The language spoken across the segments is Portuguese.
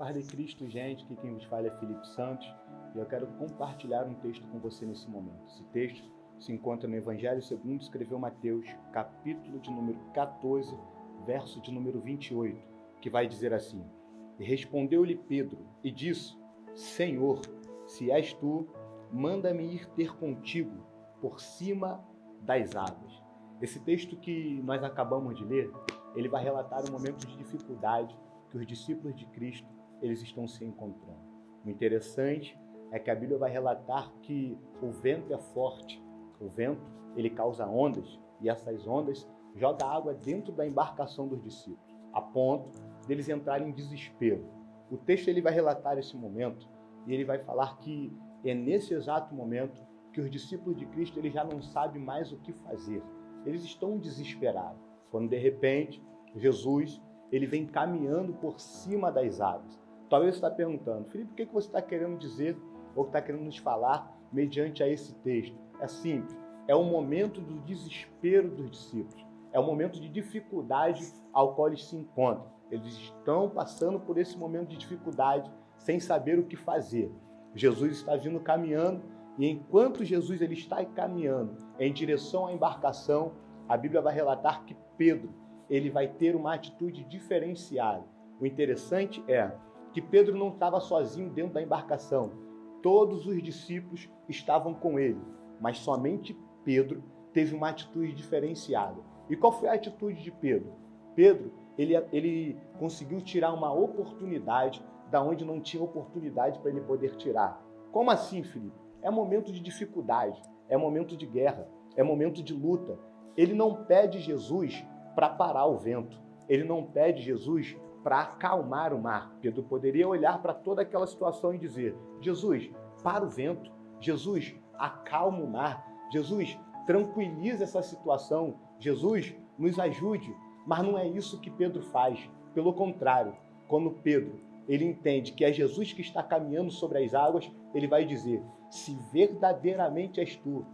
Paz de Cristo, gente, que quem vos fala é Felipe Santos e eu quero compartilhar um texto com você nesse momento. Esse texto se encontra no Evangelho segundo escreveu Mateus, capítulo de número 14, verso de número 28, que vai dizer assim: E respondeu-lhe Pedro e disse: Senhor, se és tu, manda-me ir ter contigo por cima das águas. Esse texto que nós acabamos de ler, ele vai relatar um momento de dificuldade que os discípulos de Cristo eles estão se encontrando. O interessante é que a Bíblia vai relatar que o vento é forte, o vento ele causa ondas e essas ondas jogam água dentro da embarcação dos discípulos, a ponto deles entrarem em desespero. O texto ele vai relatar esse momento e ele vai falar que é nesse exato momento que os discípulos de Cristo eles já não sabem mais o que fazer. Eles estão desesperados, quando de repente Jesus ele vem caminhando por cima das águas. Talvez você está perguntando, Felipe, o que você está querendo dizer ou está querendo nos falar mediante a esse texto? É simples, é o momento do desespero dos discípulos, é o momento de dificuldade ao qual eles se encontram. Eles estão passando por esse momento de dificuldade sem saber o que fazer. Jesus está vindo caminhando e enquanto Jesus ele está caminhando em direção à embarcação, a Bíblia vai relatar que Pedro ele vai ter uma atitude diferenciada. O interessante é que Pedro não estava sozinho dentro da embarcação. Todos os discípulos estavam com ele, mas somente Pedro teve uma atitude diferenciada. E qual foi a atitude de Pedro? Pedro, ele conseguiu tirar uma oportunidade da onde não tinha oportunidade para ele poder tirar. Como assim, Felipe? É momento de dificuldade, é momento de guerra, é momento de luta. Ele não pede Jesus para parar o vento, ele não pede Jesus para acalmar o mar. Pedro poderia olhar para toda aquela situação e dizer: Jesus, para o vento, Jesus, acalma o mar, Jesus, tranquiliza essa situação, Jesus, nos ajude. Mas não é isso que Pedro faz. Pelo contrário, quando Pedro ele entende que é Jesus que está caminhando sobre as águas, ele vai dizer: se verdadeiramente és tu,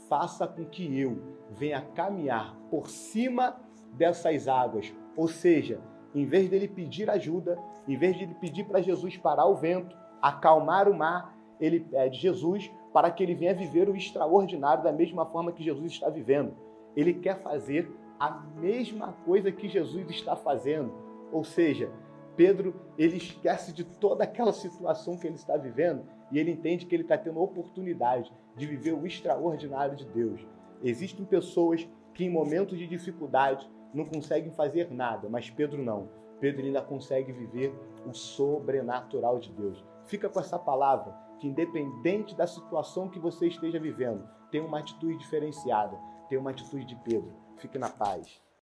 faça com que eu venha caminhar por cima dessas águas. Ou seja, em vez dele pedir ajuda, em vez de ele pedir para Jesus parar o vento, acalmar o mar, ele pede Jesus para que ele venha viver o extraordinário da mesma forma que Jesus está vivendo. Ele quer fazer a mesma coisa que Jesus está fazendo. Ou seja, Pedro, ele esquece de toda aquela situação que ele está vivendo e ele entende que ele está tendo a oportunidade de viver o extraordinário de Deus. Existem pessoas que em momentos de dificuldade não conseguem fazer nada, mas Pedro não. Pedro ainda consegue viver o sobrenatural de Deus. Fica com essa palavra, que independente da situação que você esteja vivendo, tem uma atitude diferenciada, tem uma atitude de Pedro. Fique na paz.